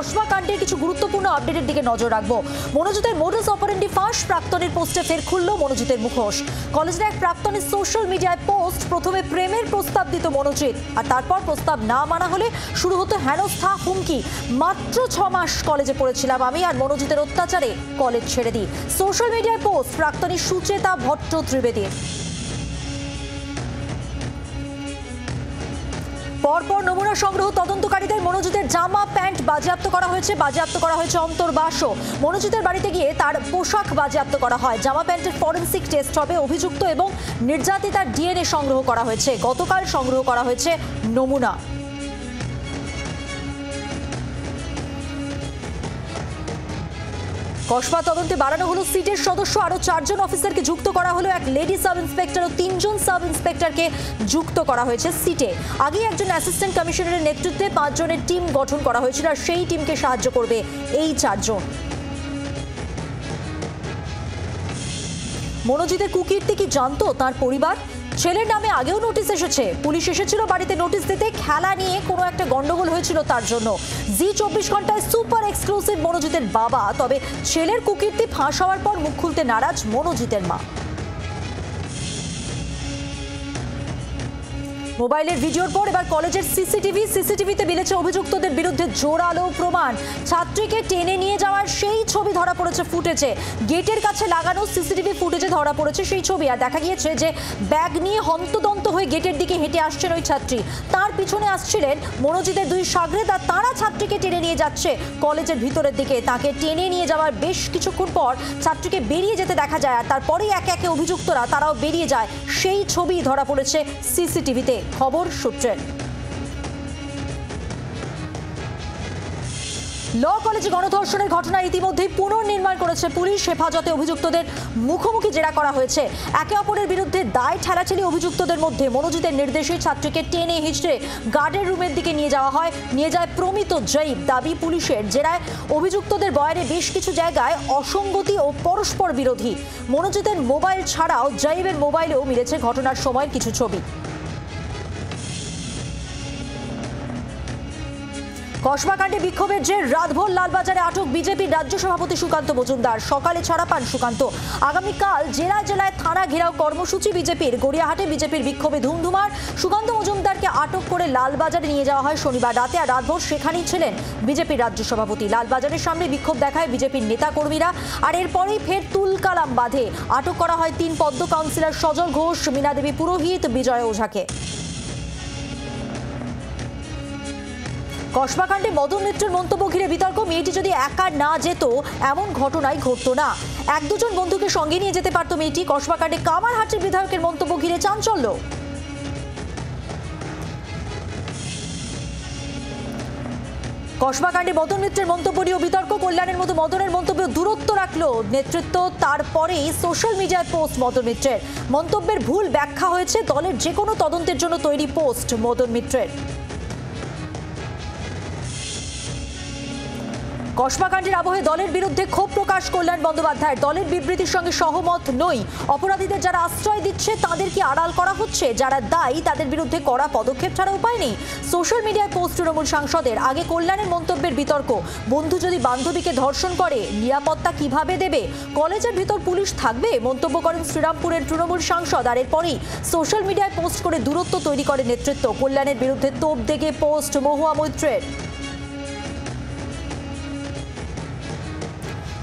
কসবা কাণ্ডের কিছু গুরুত্বপূর্ণ আপডেটের দিকে নজর রাখবো। মনোজিতের মোডাস অপারেন্ডি ফাঁস, প্রাক্তনের পোস্টে ফের খুলল মনোজিতের মুখোশ। কলেজের এক প্রাক্তনের সোশ্যাল মিডিয়ায় পোস্ট, প্রথমে প্রেমের প্রস্তাব দিত মনোজিৎ, আর তারপর প্রস্তাব না মানা হলে শুরু হতো হেনস্থা, হুমকি। মাত্র 6 মাস কলেজে পড়েছিলাম আমি, আর মনোজিতের অত্যাচারে কলেজ ছেড়ে দিই। সোশ্যাল মিডিয়ায় পোস্ট প্রাক্তনী সুচেতা ভট্ট ত্রিবেদীর। পরপর নমুনা সংগ্রহ, তদন্তকারীদের মনোজিতের জামা প্যান্ট বাজেয়াপ্ত করা হয়েছে অন্তর্বাসও। মনোজিতের বাড়িতে গিয়ে তার পোশাক বাজেয়াপ্ত করা হয়। জামা প্যান্টের ফরেনসিক টেস্ট হবে। অভিযুক্ত এবং নির্যাতিতার ডিএনএ সংগ্রহ করা হয়েছে। গতকাল সংগ্রহ করা হয়েছে নমুনা। কসবা তদন্তে বাড়ানো হলো সিটের সদস্য, আরো 4 জন অফিসারকে যুক্ত করা হলো। এক লেডি সাব ইন্সপেক্টর ও 3 জন সাব ইন্সপেক্টরকে যুক্ত করা হয়েছে সিটে। আগে একজন অ্যাসিস্ট্যান্ট কমিশনারের নেতৃত্বে 5 জনের টিম গঠন করা হয়েছিল, আর সেই টিমকে সাহায্য করবে এই 4 জন। মনোজিতের কুকীর্তি কি জানতো তার পরিবার? ছেলের নামে আগেও নোটিশ এসেছে। পুলিশ এসেছিল বাড়িতে নোটিশ দিতে। খেলা নিয়ে কোনো একটা গন্ডগোল হয়েছিল তার জন্য। জি 24 ঘন্টায় সুপার এক্সক্লুসিভ মনোজিতের বাবা। তবে ছেলের কুকীর্তি ফাঁস হওয়ার পর মুখ খুলতে নারাজ মনোজিতের মা। মোবাইলের ভিডিওর পর এবার কলেজের সিসিটিভিতে মিলেছে অভিযুক্তদের বিরুদ্ধে জোরালো প্রমাণ। ছাত্রীকে টেনে নিয়ে যাওয়ার সেই ছবি ধরা পড়েছে ফুটেজে। গেটের কাছে লাগানো সিসিটিভি ফুটেজে ধরা পড়েছে সেই ছবি। আর দেখা গিয়েছে যে ব্যাগ নিয়ে হন্তদন্ত হয়ে গেটের দিকে হেঁটে আসছেন ওই ছাত্রী। তার পিছনে আসছিলেন মনোজিতের 2 শাগরেদ, আর তারা ছাত্রীকে টেনে নিয়ে যাচ্ছে কলেজের ভিতরের দিকে। তাকে টেনে নিয়ে যাওয়ার বেশ কিছুক্ষণ পর ছাত্রীকে বেরিয়ে যেতে দেখা যায়, আর তারপরেই একে একে অভিযুক্তরা তারাও বেরিয়ে যায়। সেই ছবি ধরা পড়েছে সিসিটিভিতে। খবর সূত্রে ল কলেজে গণধর্ষণের ঘটনা ইতিমধ্যেই পুনর্নির্মাণ করেছে পুলিশ। হেফাজতে অভিযুক্তদের মুখোমুখি জেরা করা হয়েছে। একে অপরের বিরুদ্ধে দায় ঠেলাঠেলি অভিযুক্তদের মধ্যে। মনোজিতের নির্দেশে ছাত্রীকে টেনে হিঁচড়ে গার্ডের রুমের দিকে নিয়ে যায় প্রমিত জয়ীব। দাবি পুলিশের, জেরায় অভিযুক্তদের বয়ানে বেশ কিছু জায়গায় অসঙ্গতি ও পরস্পর বিরোধী। মনোজিতের মোবাইল ছাড়াও জয়ীবের মোবাইলেও মিলেছে ঘটনার সময়ের কিছু ছবি। কসবা কাণ্ডে বিক্ষোভের জের রাতভর লালবাজারে আটক বিজেপির রাজ্য সভাপতি সুকান্ত মজুমদার। সকালে ছাড়া পান সুকান্ত। আগামীকাল জেলায় জেলায় থানা ঘেরাও কর্মসূচি বিজেপির। গড়িয়াহাটে বিজেপির বিক্ষোভে ধুমধুমার। সুকান্ত মজুমদারকে আটক করে লালবাজারে নিয়ে যাওয়া হয় শনিবার রাতে, আর রাতভর সেখানেই ছিলেন বিজেপির রাজ্য সভাপতি। লালবাজারের সামনে বিক্ষোভ দেখায় বিজেপির নেতা কর্মীরা, আর এরপরেই ফের তুলকালাম বাঁধে। আটক করা হয় 3 পদ্ম কাউন্সিলর সজল ঘোষ, মীনা দেবী পুরোহিত, বিজয় ওঝাকে। কসবা কাণ্ডে মদন মিত্রের মন্তব্য ঘিরে বিতর্ক। মেয়েটি যদি একা না যেত এমন ঘটনাই ঘটতো না। 1-2 জন বন্ধুকে সঙ্গে নিয়ে যেতে পারত মেয়েটি। কসবা কাণ্ডে কামারহাটির বিধায়কের মন্তব্য ঘিরে চাঞ্চল্য। কসবা কাণ্ডে মদন মিত্রের মন্তব্য নিয়েও বিতর্ক। কল্যাণের মতো মদনের মন্তব্যে দূরত্ব রাখলো নেতৃত্ব। তারপরেই সোশ্যাল মিডিয়ায় পোস্ট মদন মিত্রের। মন্তব্যের ভুল ব্যাখ্যা হয়েছে। দলের যে কোনো তদন্তের জন্য তৈরি পোস্ট মদন মিত্রের। কসবা কাণ্ডের আবহে দলের বিরুদ্ধে ক্ষোভ প্রকাশ কল্যাণ বন্দ্যোপাধ্যায়ের। দলের বিবৃতির সঙ্গে সহমত নই। অপরাধীদের যারা আশ্রয় দিচ্ছে তাদেরকে আড়াল করা হচ্ছে। যারা দায়ী তাদের বিরুদ্ধে কড়া পদক্ষেপ ছাড়া উপায় নেই। সোশ্যাল মিডিয়ায় পোস্ট তৃণমূল সাংসদের। আগে কল্যাণের মন্তব্যের বিতর্ক। বন্ধু যদি বান্ধবীকে ধর্ষণ করে নিরাপত্তা কিভাবে দেবে? কলেজের ভিতর পুলিশ থাকবে? মন্তব্য করেন শ্রীরামপুরের তৃণমূল সাংসদ। আর এরপরেই সোশ্যাল মিডিয়ায় পোস্ট করে দূরত্ব তৈরি করে নেতৃত্ব। কল্যাণের বিরুদ্ধে তোপ দেগে পোস্ট মহুয়া মৈত্রের।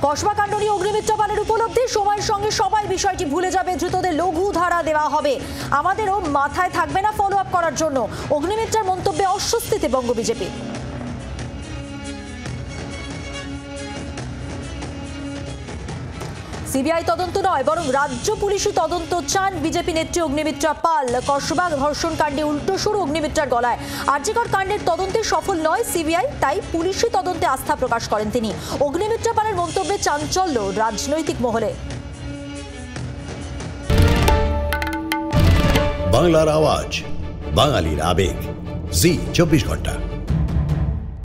কসবা কাণ্ড নিয়ে অগ্নিমিত্রা পালের উপলব্ধি। সময়ের সঙ্গে সবাই বিষয়টি ভুলে যাবে। ধৃতদের লঘু ধারা দেওয়া হবে। আমাদেরও মাথায় থাকবে না ফলো আপ করার জন্য। অগ্নিমিত্রার মন্তব্যে অস্বস্তিতে বঙ্গ বিজেপি। সিবিআই তদন্ত নয়, বরং রাজ্য পুলিশই তদন্ত চান বিজেপি নেত্রী অগ্নিমিত্রা পাল। কসবা ধর্ষণ কাণ্ডে উল্টো সুর অগ্নিমিত্রার গলায়। আরজিকর কাণ্ডের তদন্তে সফল নয় সিবিআই, তাই পুলিশি তদন্তে আস্থা প্রকাশ করেন তিনি। অগ্নিমিত্রা পালের মন্তব্যে চাঞ্চল্য রাজনৈতিক মহলে। বাংলার আওয়াজ, বাঙালির আবেগ, জি 24 ঘন্টা।